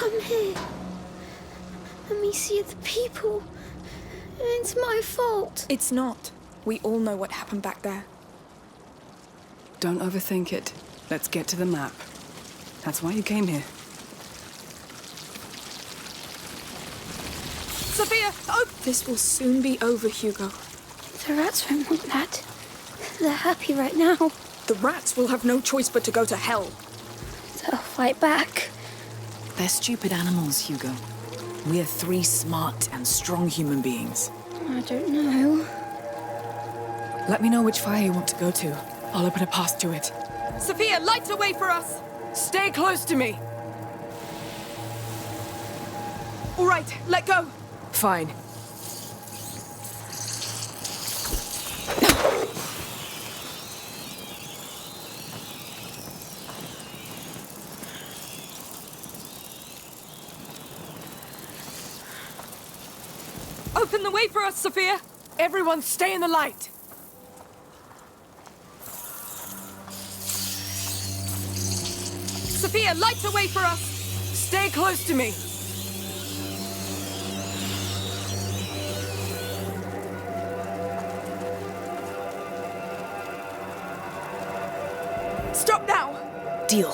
come here. Amicia, the people. It's my fault. It's not. We all know what happened back there. Don't overthink it. Let's get to the map. That's why you came here. Sophia! Oh! This will soon be over, Hugo. The rats won't want that. They're happy right now. The rats will have no choice but to go to hell. They'll fight back. They're stupid animals, Hugo. We're 3 smart and strong human beings. I don't know. Let me know which fire you want to go to. I'll open a path to it. Sophia, light a way for us! Stay close to me! All right, let go! Fine. Open the way for us, Sophia! Everyone stay in the light! Sophia, light a way for us! Stay close to me! Stop now! Deal.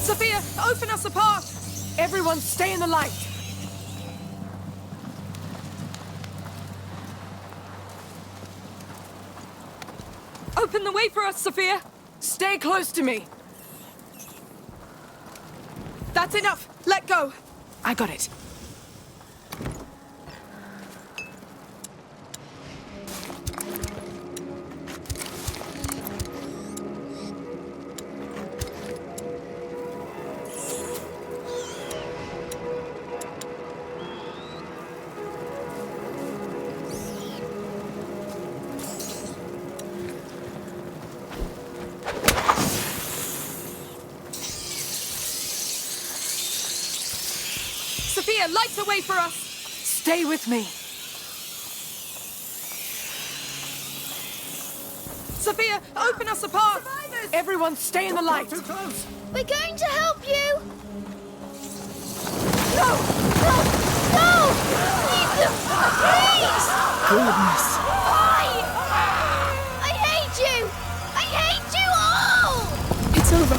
Sophia, open us a path! Everyone stay in the light! Open the way for us, Sophia! Stay close to me! That's enough! Let go! I got it. Sophia, light a way for us! Stay with me! Sophia, open us a path! Survivors! Everyone stay in the light! We're going to help you! No! No! No! Leave them! Please! Goodness! Why? I hate you! I hate you all! It's over.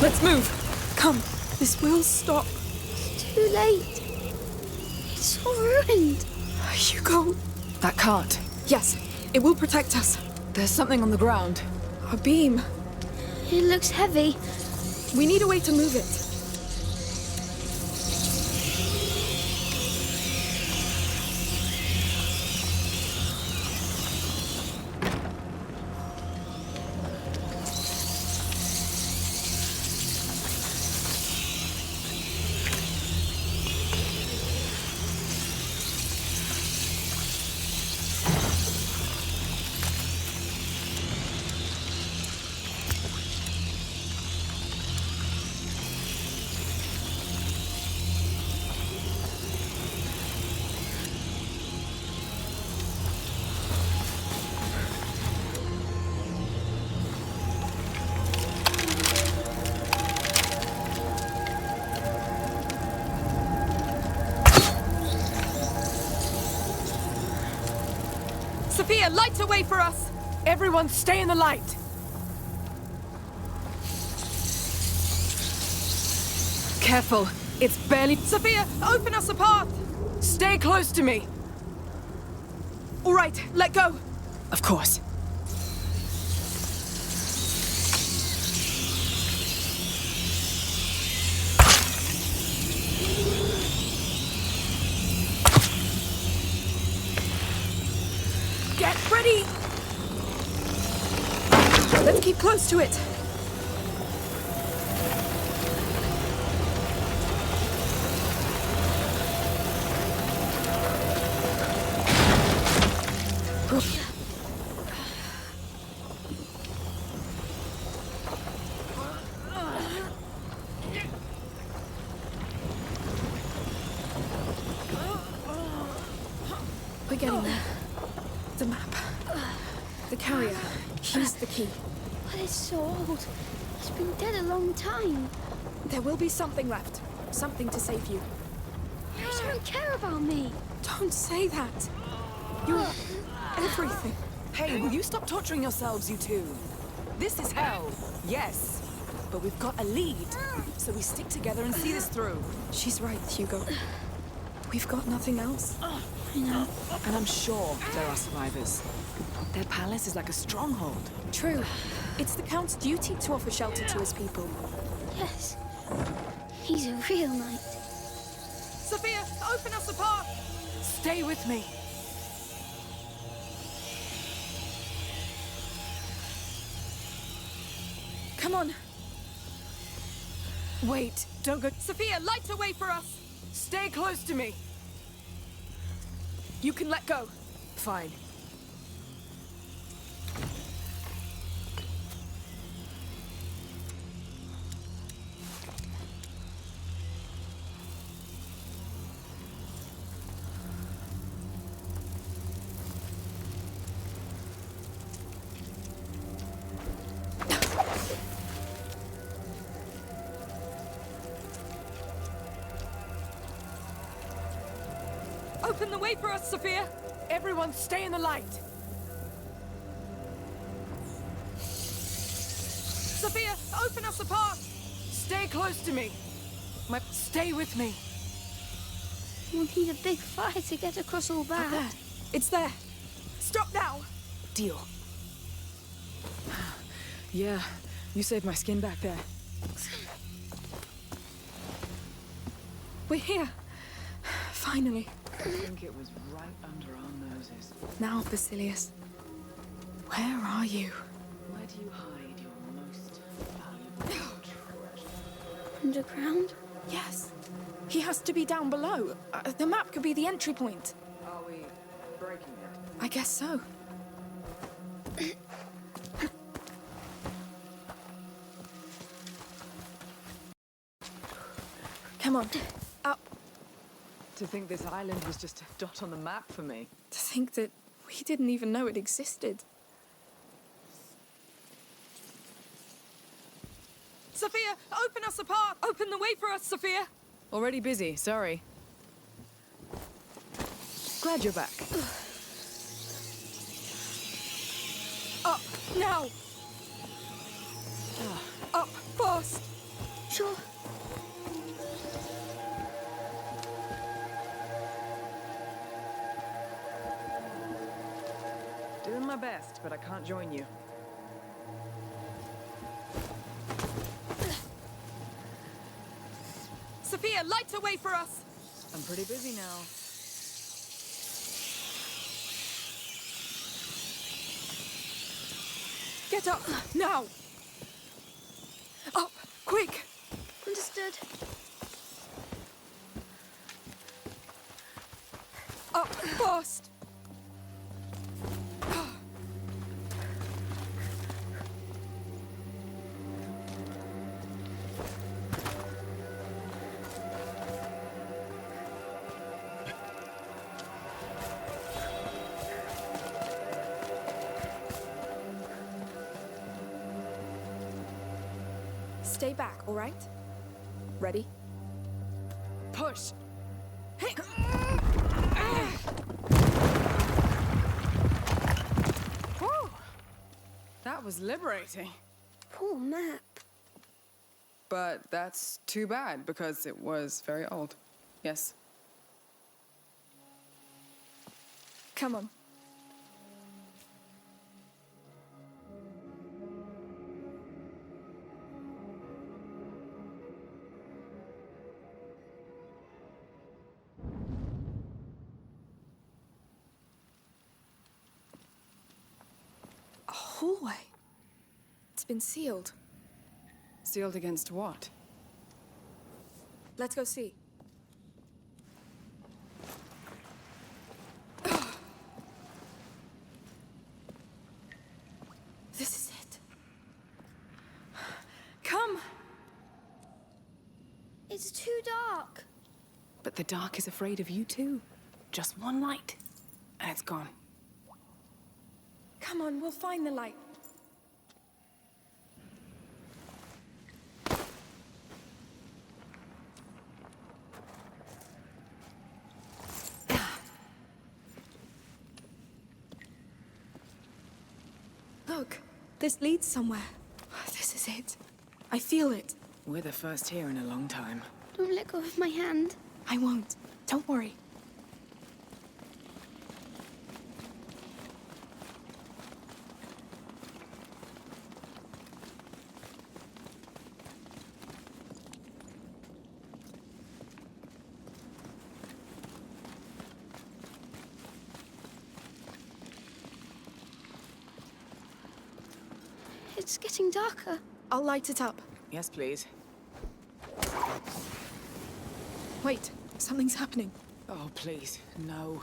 Let's move. Come, this will stop. Too late. It's all ruined. Hugo. That can't. Yes, it will protect us. There's something on the ground. A beam. It looks heavy. We need a way to move it. Sophia, light a way for us! Everyone stay in the light! Careful, it's barely... Sophia, open us a path! Stay close to me! All right, let go! Of course. Get ready! Let's keep close to it. We're getting there. The map. carrier. He's the key. But it's so old. He's been dead a long time. There will be something left. Something to save you. You don't care about me. Don't say that. You're everything. Hey, will you stop torturing yourselves, you two? This is hell, yes. But we've got a lead, so we stick together and see this through. She's right, Hugo. We've got nothing else. I know. And I'm sure there are survivors. Their palace is like a stronghold. True. It's the Count's duty to offer shelter to his people. Yes. He's a real knight. Sophia, open us a path! Stay with me. Come on. Wait, don't go. Sophia, light a way for us! Stay close to me! You can let go. Fine. Open the way for us, Sophia! Everyone stay in the light! Sophia, open us a path! Stay close to me! Stay with me! We'll need a big fire to get across all that. There. It's there. Stop now! Deal. Yeah, you saved my skin back there. We're here. Finally. I think it was right under our noses. Now, Basilius. Where are you? Where do you hide your most valuable treasure? Underground? Yes. He has to be down below. The map could be the entry point. Are we breaking it? I guess so. Come on. Up. To think this island was just a dot on the map for me. To think that we didn't even know it existed. Sophia, open us a path! Open the way for us, Sophia! Already busy, sorry. Glad you're back. Up, now! Up, fast! Sure. Doing my best, but I can't join you. Sophia, light a way for us! I'm pretty busy now. Get up, now! Up, quick! Understood. Up, fast! Stay back, all right? Ready? Push! Hey! Whew! That was liberating. Poor map. But that's too bad, because it was very old. Yes. Come on. A hallway. It's been sealed. Sealed against what? Let's go see. This is it. Come! It's too dark. But the dark is afraid of you too. Just one light, and it's gone. Come Come on, we'll find the light. Look, this leads somewhere. This is it. I feel it. We're the first here in a long time. Don't let go of my hand. I won't. Don't worry. It's getting darker. I'll light it up. Yes, please. Wait, something's happening. Oh, please, no.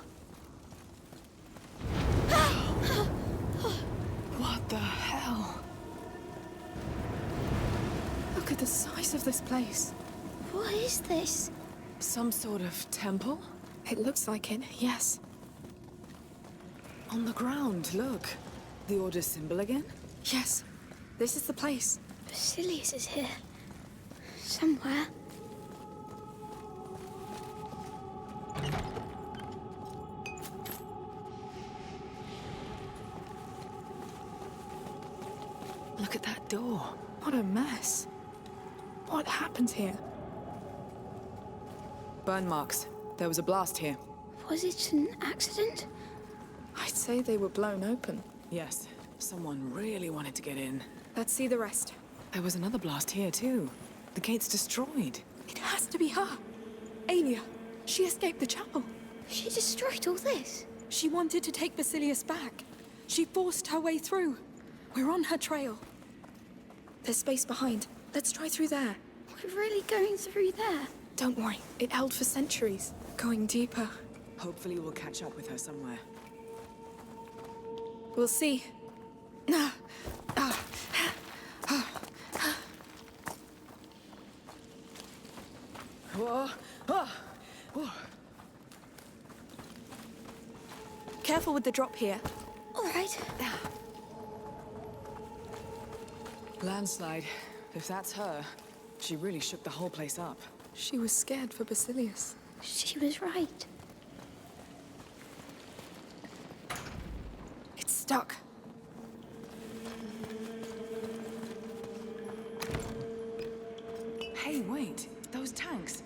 What the hell? Look at the size of this place. What is this? Some sort of temple? It looks like it, yes. On the ground, look. The Order's symbol again? Yes, this is the place. Basilius is here. Somewhere. Look at that door. What a mess. What happened here? Burn marks. There was a blast here. Was it an accident? I'd say they were blown open. Yes, someone really wanted to get in. Let's see the rest. There was another blast here, too. The gate's destroyed. It has to be her. Aelia. She escaped the chapel. She destroyed all this. She wanted to take Basilius back. She forced her way through. We're on her trail. There's space behind. Let's try through there. We're really going through there. Don't worry. It held for centuries. Going deeper. Hopefully we'll catch up with her somewhere. We'll see. Whoa. Oh. Oh. Careful with the drop here. All right. Landslide. If that's her, she really shook the whole place up. She was scared for Basilius. She was right. It's stuck. Hey, wait. Those tanks.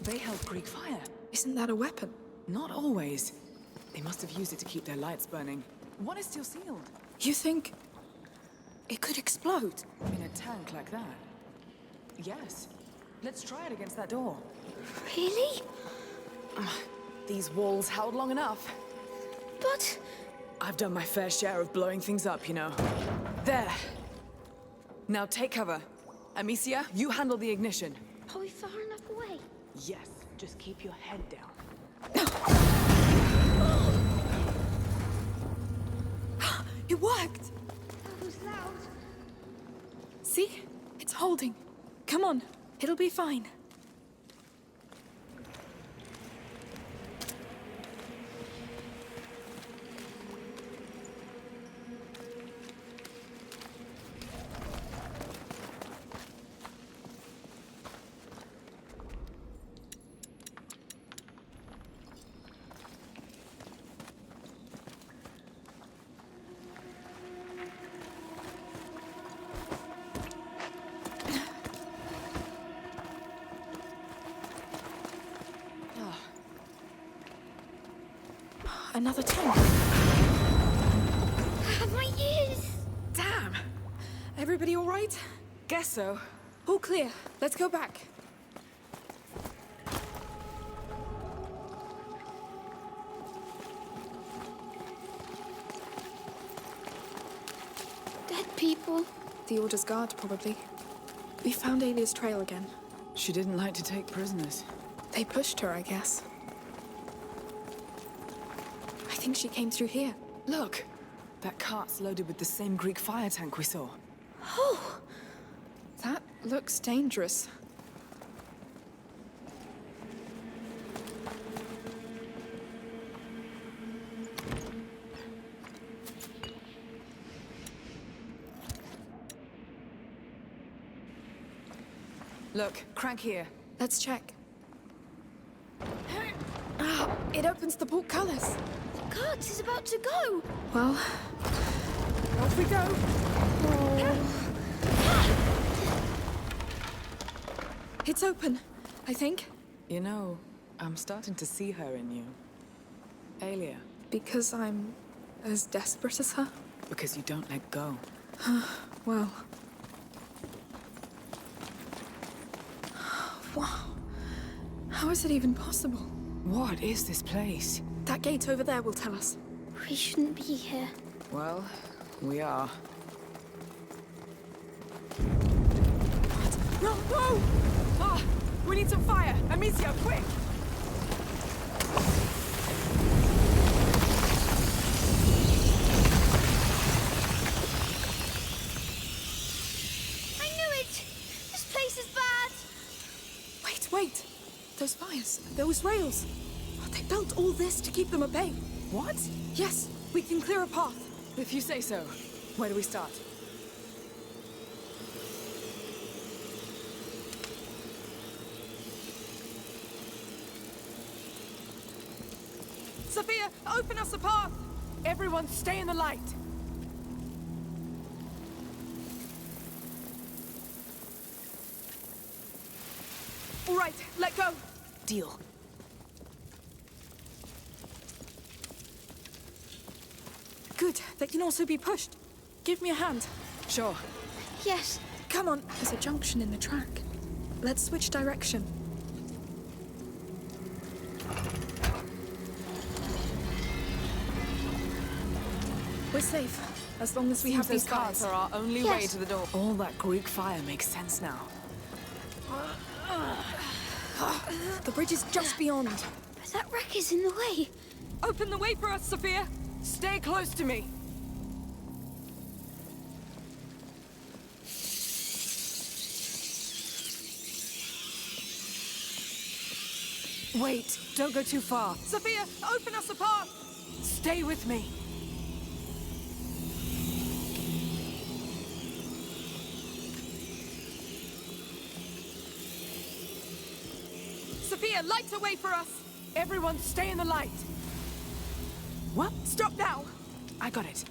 They held Greek fire. Isn't that a weapon? Not always. They must have used it to keep their lights burning. One is still sealed. You think it could explode? In a tank like that? Yes. Let's try it against that door. Really? These walls held long enough. But... I've done my fair share of blowing things up, you know. There. Now take cover. Amicia, you handle the ignition. Are we far enough away? Yes. Just keep your head down. It worked! That was loud. See? It's holding. Come on. It'll be fine. Another tank. My ears! Damn! Everybody all right? Guess so. All clear. Let's go back. Dead people. The Order's guard, probably. We found Aelia's trail again. She didn't like to take prisoners. They pushed her, I guess. I think she came through here. Look! That cart's loaded with the same Greek fire tank we saw. Oh! That looks dangerous. Look, crank here. Let's check. Ah, it opens the portcullis. The guards is about to go. Well, off we go. It's open, I think. You know, I'm starting to see her in you. Aelia. Because I'm as desperate as her? Because you don't let go. Well. Wow. How is it even possible? What is this place? That gate over there will tell us. We shouldn't be here. Well, we are. What? No, no! Ah! We need some fire! Amicia, quick! I knew it! This place is bad! Wait! Those fires, those rails. They built all this to keep them at bay. What? Yes, we can clear a path. If you say so. Where do we start? Sophia, open us a path! Everyone stay in the light! All right, let go! Deal. Good, they can also be pushed. Give me a hand. Sure. Yes. Come on, there's a junction in the track. Let's switch direction. We're safe, as long as we have these carts guards. are our only way Yes. to the door. All that Greek fire makes sense now. The bridge is just beyond. But that wreck is in the way. Open the way for us, Sophia! Stay close to me! Wait, don't go too far. Sophia, open us a path! Stay with me. Sophia, light a way for us! Everyone stay in the light! What? Stop now! I got it.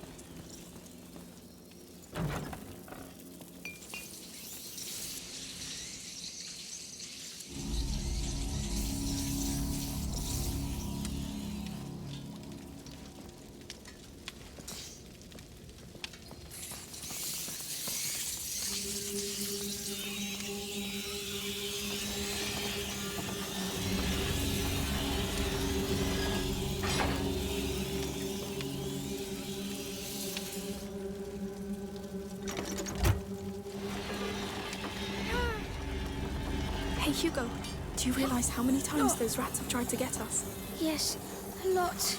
Hey, Hugo, do you realize how many times those rats have tried to get us? Yes, a lot.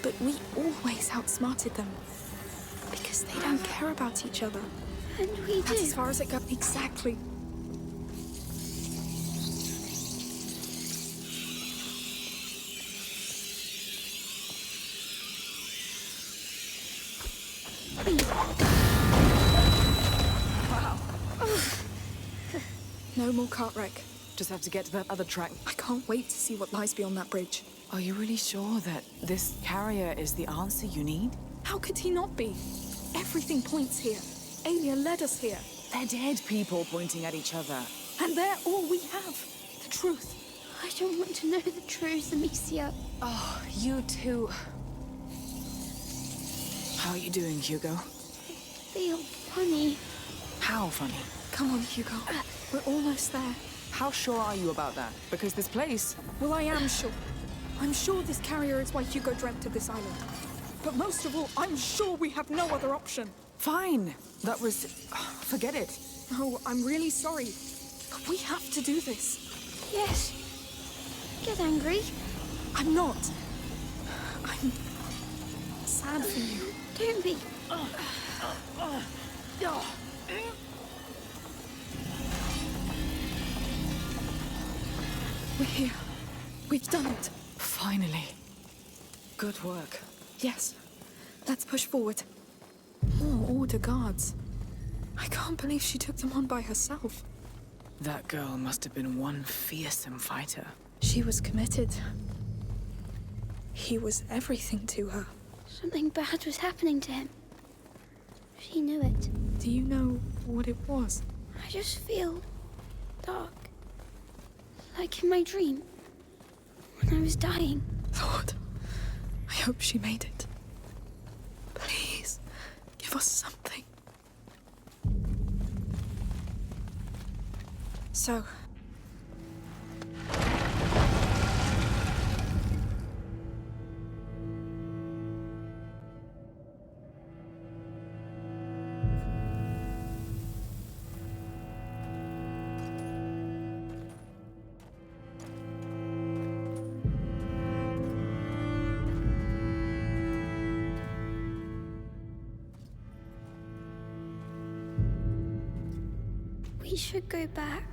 But we always outsmarted them. Because they don't care about each other. And we That's do. as far as it goes. Exactly. No more cart wreck. Just have to get to that other track. I can't wait to see what lies beyond that bridge. Are you really sure that this carrier is the answer you need? How could he not be? Everything points here. Aelia led us here. They're dead people pointing at each other. And they're all we have. The truth. I don't want to know the truth, Amicia. Oh, you too. How are you doing, Hugo? Feel funny. How funny? Come on, Hugo. We're almost there. How sure are you about that? Because this place... Well, I am sure. I'm sure this carrier is why Hugo dreamt of this island. But most of all, I'm sure we have no other option. Fine. That was... forget it. Oh, I'm really sorry. But we have to do this. Yes. Get angry. I'm not. I'm sad for you. Don't be. We're here. We've done it. Finally. Good work. Yes. Let's push forward. Oh, all the guards. I can't believe she took them on by herself. That girl must have been one fearsome fighter. She was committed. He was everything to her. Something bad was happening to him. She knew it. Do you know what it was? I just feel dark. Like in my dream. When I was dying. Lord, I hope she made it. Please, give us something. So... We should go back.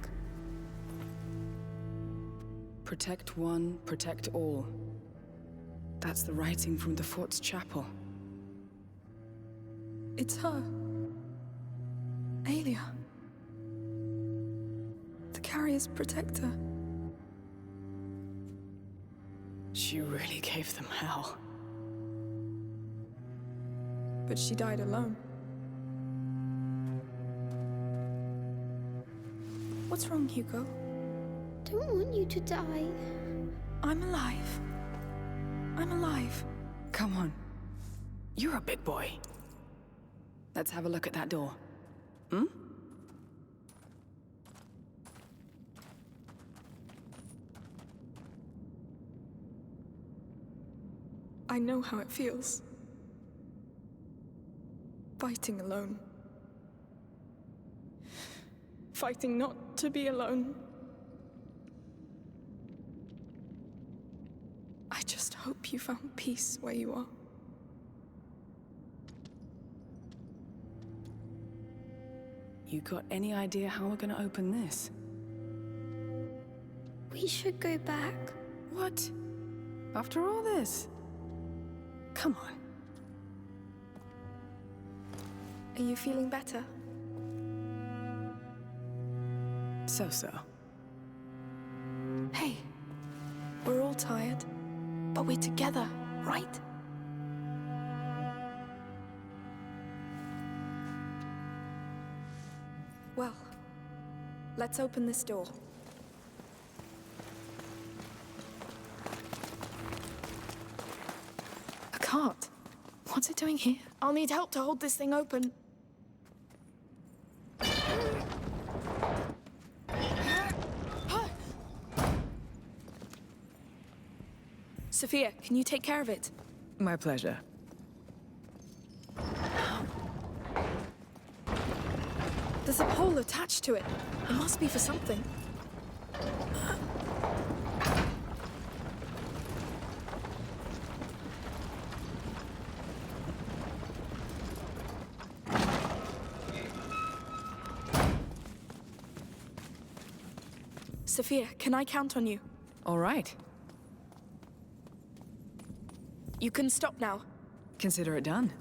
Protect one, protect all. That's the writing from the fort's chapel. It's her. Aelia. The carrier's protector. She really gave them hell. But she died alone. What's wrong, Hugo? Don't want you to die. I'm alive. I'm alive. Come on. You're a big boy. Let's have a look at that door. Hmm? I know how it feels. Fighting alone. Fighting not to be alone. I just hope you found peace where you are. You got any idea how we're gonna open this? We should go back. What? After all this? Come on. Are you feeling better? So-so. Hey, we're all tired, but we're together, right? Well, let's open this door. A cart? What's it doing here? I'll need help to hold this thing open. Sophia, can you take care of it? My pleasure. There's a pole attached to it. It must be for something. Sophia, can I count on you? All right. You can stop now. Consider it done.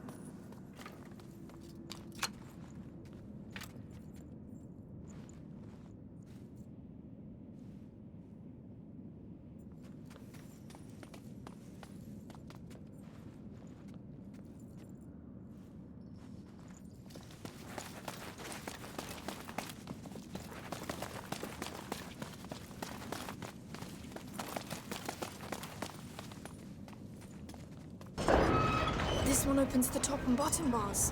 This one opens the top and bottom bars.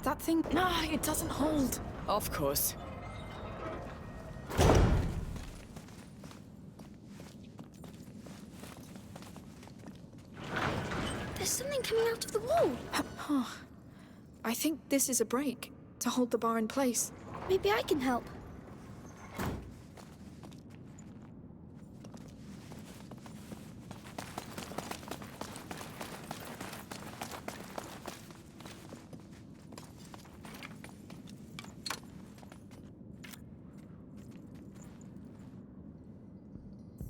That thing... Nah, it doesn't hold. Of course. There's something coming out of the wall. I think this is a brake to hold the bar in place. Maybe I can help.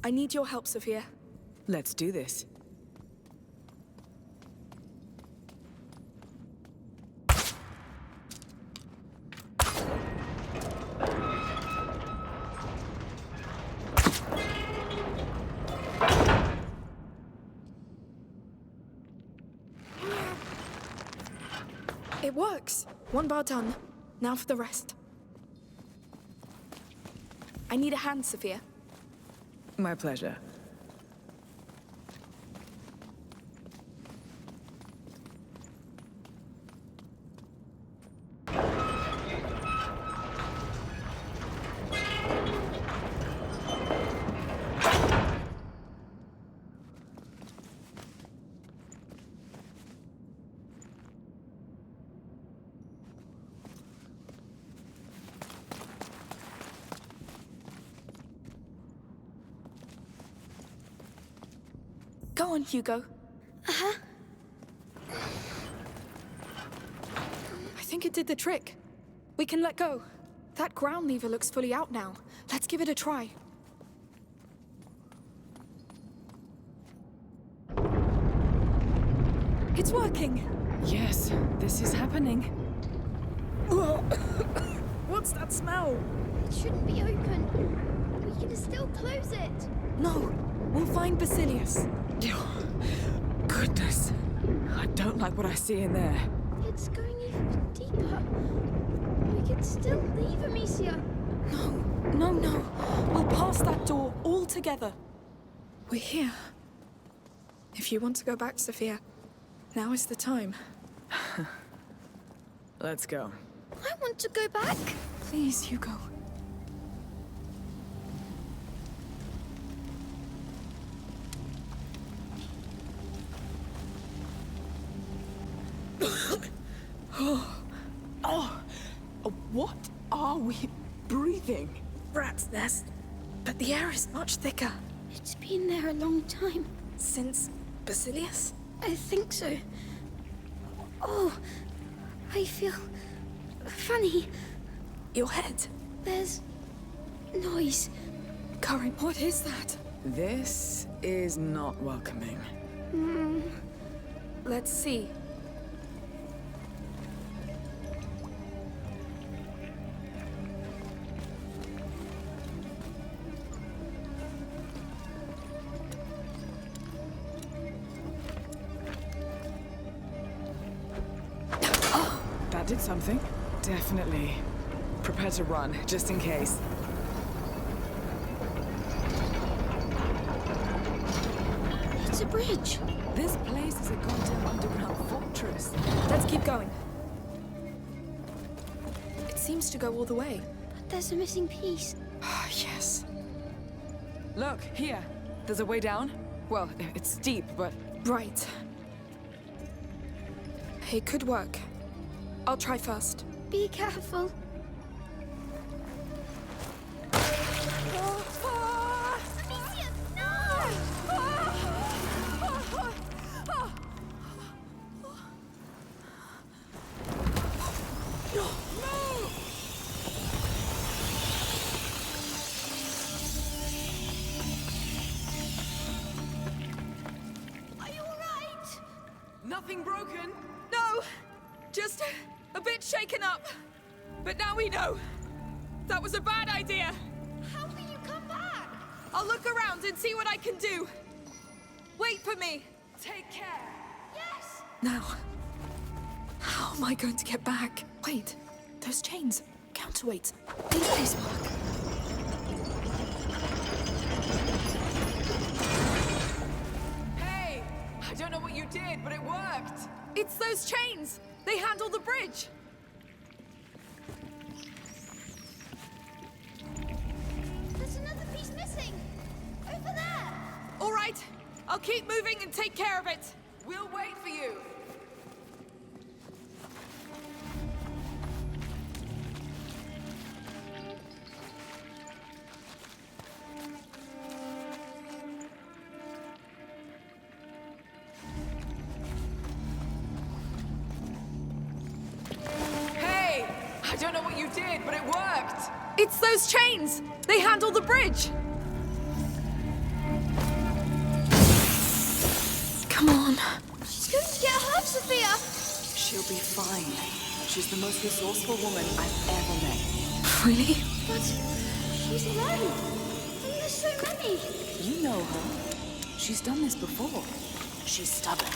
I need your help, Sophia. Let's do this. It works. One bar done. Now for the rest. I need a hand, Sophia. My pleasure. Go on, Hugo. Uh-huh. I think it did the trick. We can let go. That ground lever looks fully out now. Let's give it a try. It's working! Yes, this is happening. What's that smell? It shouldn't be open. We can still close it. No, we'll find Basilius. Goodness. I don't like what I see in there. It's going even deeper. We can still leave Amicia. No. We'll pass that door all together. We're here. If you want to go back, Sophia, now is the time. Let's go. I want to go back. Please, Hugo. What are we breathing? Rat's nest. But the air is much thicker. It's been there a long time. Since Basilius? I think so. Oh, I feel funny. Your head. There's noise. Current, what is that? This is not welcoming. Let's see. That did something. Definitely. Prepare to run, just in case. It's a bridge. This place is a goddamn underground fortress. Let's keep going. It seems to go all the way. But there's a missing piece. Yes. Look, here. There's a way down. Well, it's steep, but... Right. It could work. I'll try first. Be careful. Amicia, no! Are you all right? Nothing broken? No! Just a bit shaken up. But now we know. That was a bad idea. How will you come back? I'll look around and see what I can do. Wait for me. Take care. Yes! Now, how am I going to get back? Wait, those chains. Counterweights. Leave this mark. Hey! I don't know what you did, but it worked! It's those chains! They handle the bridge! There's another piece missing. Over there. All right, I'll keep moving and take care of it. We'll wait for you! Hey! I don't know what you did, but it worked! It's those chains! They handle the bridge! Come on. She's going to get hurt, Sophia. She'll be fine. She's the most resourceful woman I've ever met. Really? But she's alone. And there's so many. You know her. She's done this before. She's stubborn.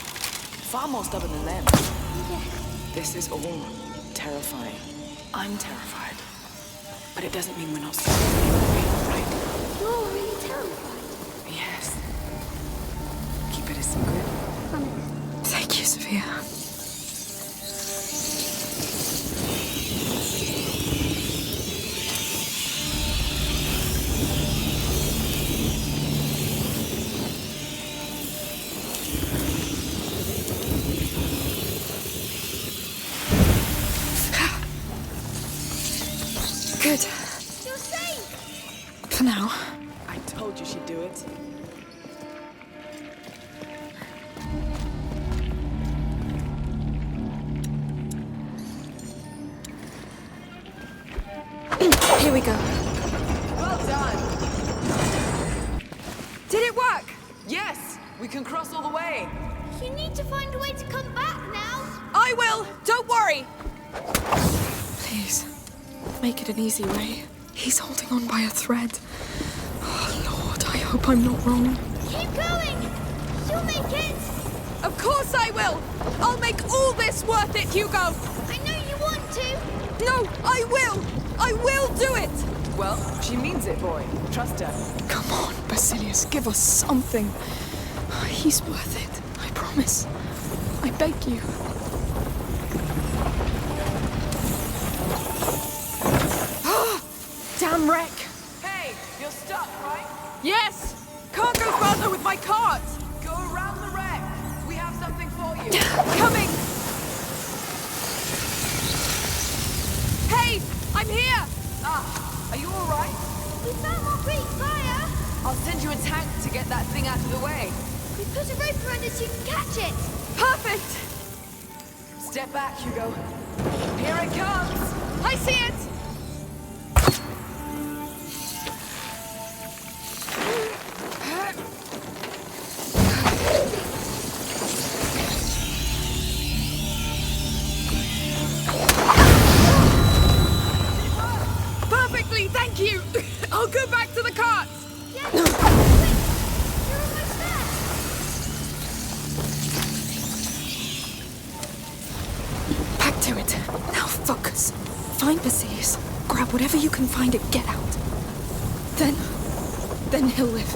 Far more stubborn than them. Yeah, This is all terrifying. I'm terrified. But it doesn't mean we're not scared, right? You're really terrified. Yes. Keep it a secret. Thank you, Sophia. Good. You're safe. For now. I told you she'd do it. Here we go. Well done! Did it work? Yes! We can cross all the way! You need to find a way to come back now. I will! Don't worry! Please, make it an easy way. He's holding on by a thread. Oh, Lord, I hope I'm not wrong. Keep going. You'll make it. Of course I will! I'll make all this worth it, Hugo! I know you want to. No, I will! I will do it! Well, she means it, boy. Trust her. Come on, Basilius, give us something. He's worth it, I promise. I beg you. Damn wreck! Hey! You're stuck, right? Yes! Can't go further with my cart! Go around the wreck! We have something for you! Coming! Hey! I'm here! Ah! Are you alright? We found more Greek fire. I'll send you a tank to get that thing out of the way. We put a rope around it so you can catch it. Perfect! Step back, Hugo. Here it comes! I see it! Perfectly, thank you! I'll go back to the cart! Yes. Quick. You're almost there. Back to it. Now focus. Find Basilius. Grab whatever you can find and get out. Then he'll live.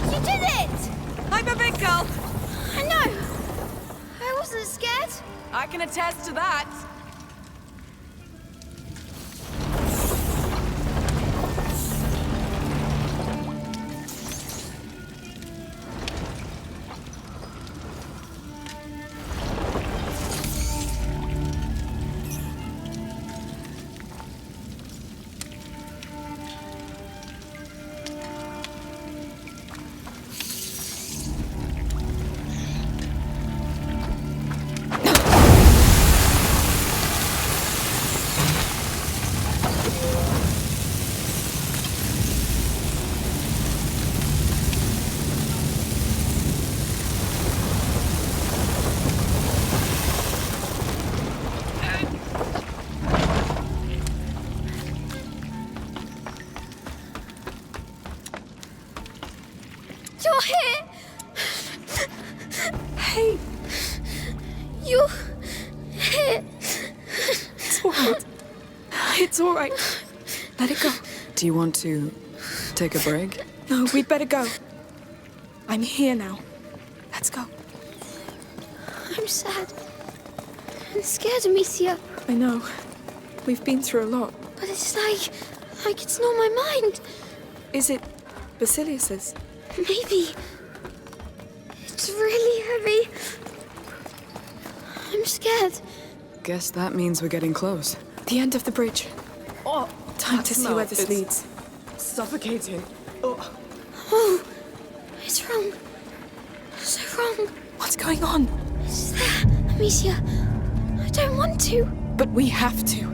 You did it. I'm a big girl. I know. I wasn't scared. I can attest to that. You're here. Hey, You're here. it's all right. It's all right. Let it go. Do you want to take a break? No, we'd better go. I'm here now. Let's go. I'm sad. I'm scared, Amicia. I know. We've been through a lot. But it's like it's not my mind. Is it Basilius's? Maybe. It's really heavy. I'm scared. Guess that means we're getting close. The end of the bridge. Oh, Time to see where this leads. Suffocating. Oh. Oh, it's wrong. So wrong. What's going on? It's there, Amicia. I don't want to. But we have to.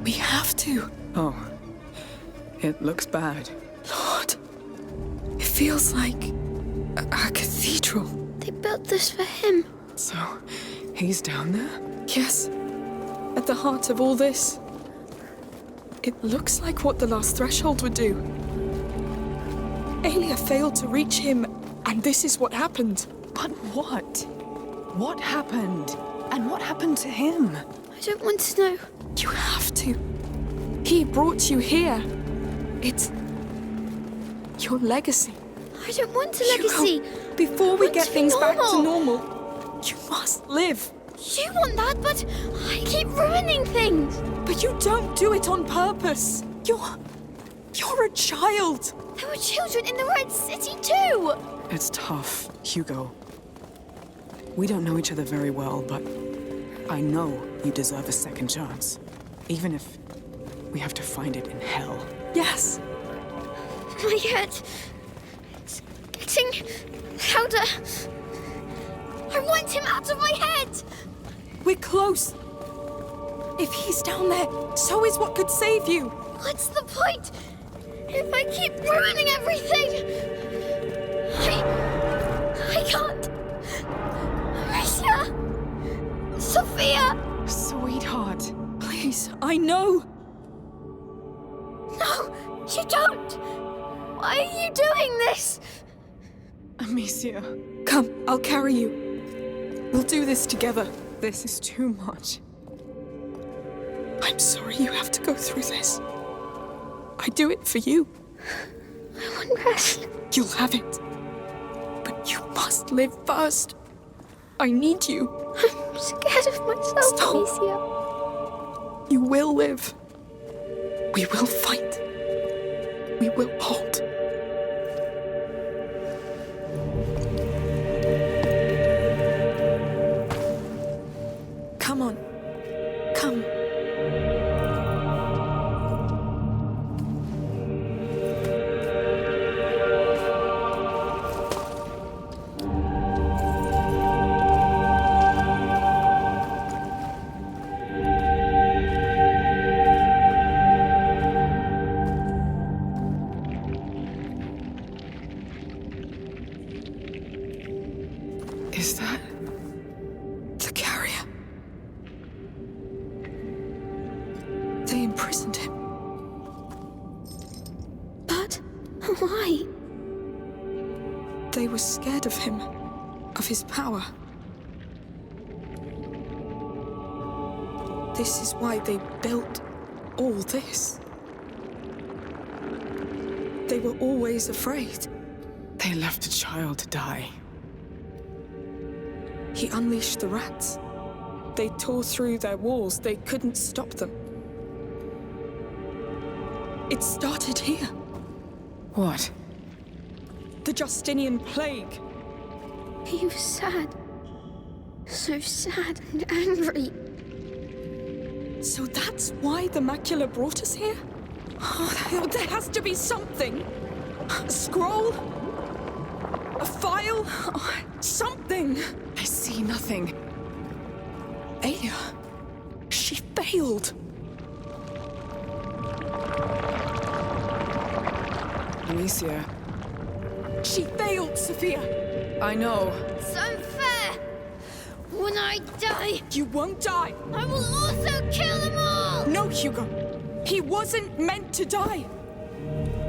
We have to. Oh. It looks bad. Lord. It feels like a cathedral. They built this for him. So, he's down there? Yes. At the heart of all this. It looks like what the last threshold would do. Aelia failed to reach him, and this is what happened. But what? What happened? And what happened to him? I don't want to know. You have to. He brought you here. It's your legacy. I don't want a legacy. Hugo, before we want get to be things back to normal. normal, you must live. You want that, but I keep ruining things. But you don't do it on purpose. You're a child. There were children in the Red City too. It's tough, Hugo. We don't know each other very well, but I know you deserve a second chance. Even if we have to find it in hell. Yes. My head. It's getting louder. I want him out of my head. We're close. If he's down there, so is what could save you. What's the point? If I keep ruining everything. I can't. Amicia! Sophia! Sweetheart. Please, I know. No, you don't! Why are you doing this? Amicia. Come, I'll carry you. We'll do this together. This is too much. I'm sorry you have to go through this. I do it for you. I want rest. You'll have it. But you must live first. I need you. I'm scared of myself, Stop. Amicia. You will live. We will fight. We will hold. Come on. Come. Is that... The carrier. They imprisoned him. But why? They were scared of him, of his power. This is why they built all this. They were always afraid. They left a child to die. He unleashed the rats. They tore through their walls. They couldn't stop them. It started here. What? The Justinian plague. He was sad. So sad and angry. So that's why the macula brought us here? Oh, there has to be something. A scroll? A file? Oh, something. I see nothing. Aelia. She failed. Amicia. She failed, Sophia. I know. It's unfair. When I die, You won't die. I will also kill them all. No, Hugo. He wasn't meant to die.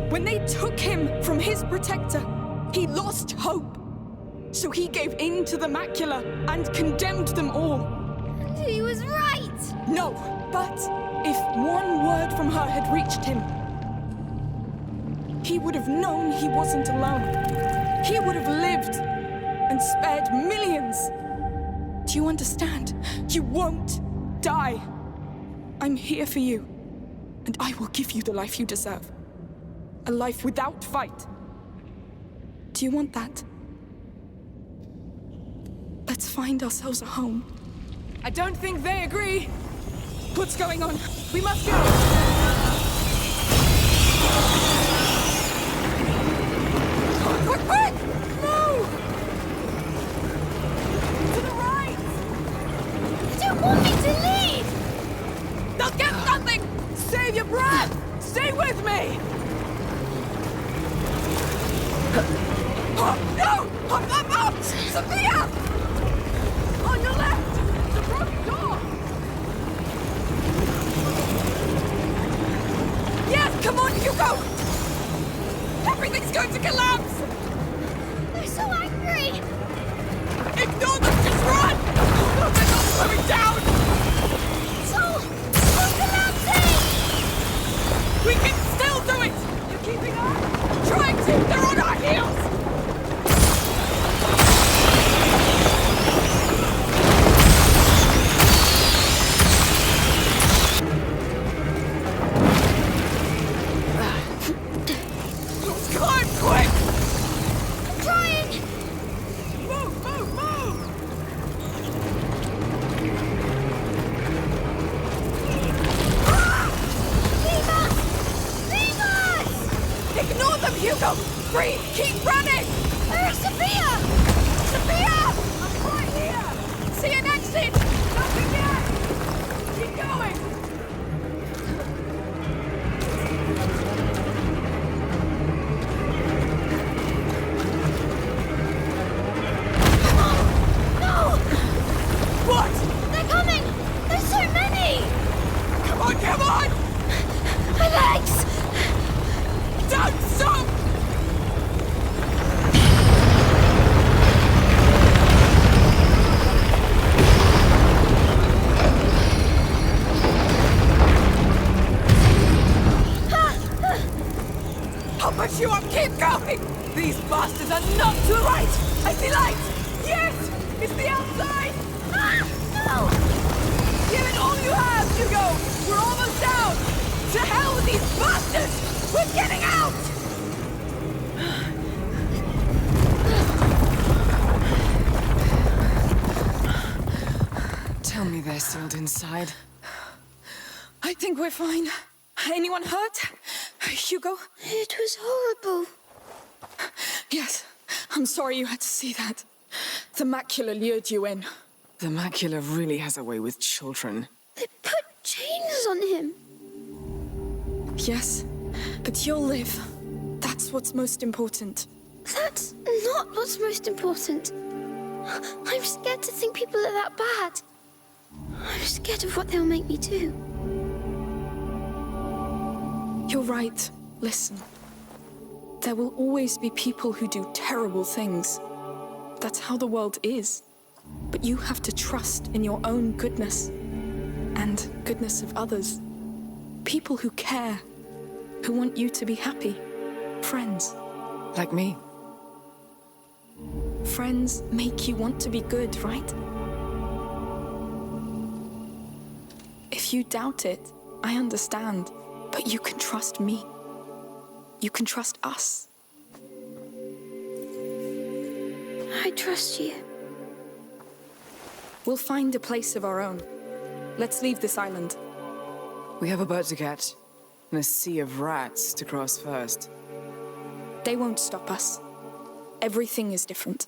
When they took him from his protector, he lost hope. So he gave in to the macula and condemned them all. And he was right. No, but if one word from her had reached him, he would have known he wasn't alone. He would have lived and spared millions. Do you understand? You won't die. I'm here for you, and I will give you the life you deserve. A life without fight. Do you want that? Let's find ourselves a home. I don't think they agree. What's going on? We must go. Quick, quick! No! To the right. You don't want me to leave. They'll get nothing. Save your breath. Stay with me. Oh, no! Up! Sophia! On your left. The broken door. Yes, come on, Hugo! Everything's going to collapse! They're so angry! Ignore them! Just run! Oh, no, they're not slowing down! It's all collapsing! We can still do it! You keeping up? Trying to! They're on our heels! Let's climb quick! I'm trying! Move, move, move! Leave us! Leave us! Ignore them, Hugo! Breathe! Keep running! Where's Sophia? Sophia! I'm right here! See an exit! Nothing yet! Keep going! No! What? They're coming! There's so many! Come on, come on! My legs! Don't stop! I'll push you up, keep going! These bastards are not to the right! I see light! Yes! It's the outside! Ah! No! Give it all you have, Hugo! We're almost down! To hell with these bastards! We're getting out! Tell me they're sealed inside. I think we're fine. Anyone hurt? Hugo? It was horrible. Yes. I'm sorry you had to see that. The macula lured you in. The macula really has a way with children. They put chains on him. Yes, but you'll live. That's what's most important. That's not what's most important. I'm scared to think people are that bad. I'm scared of what they'll make me do. You're right. Listen. There will always be people who do terrible things. That's how the world is. But you have to trust in your own goodness. And goodness of others. People who care. Who want you to be happy. Friends. Like me. Friends make you want to be good, right? If you doubt it, I understand. But you can trust me. You can trust us. I trust you. We'll find a place of our own. Let's leave this island. We have a boat to catch, and a sea of rats to cross first. They won't stop us. Everything is different.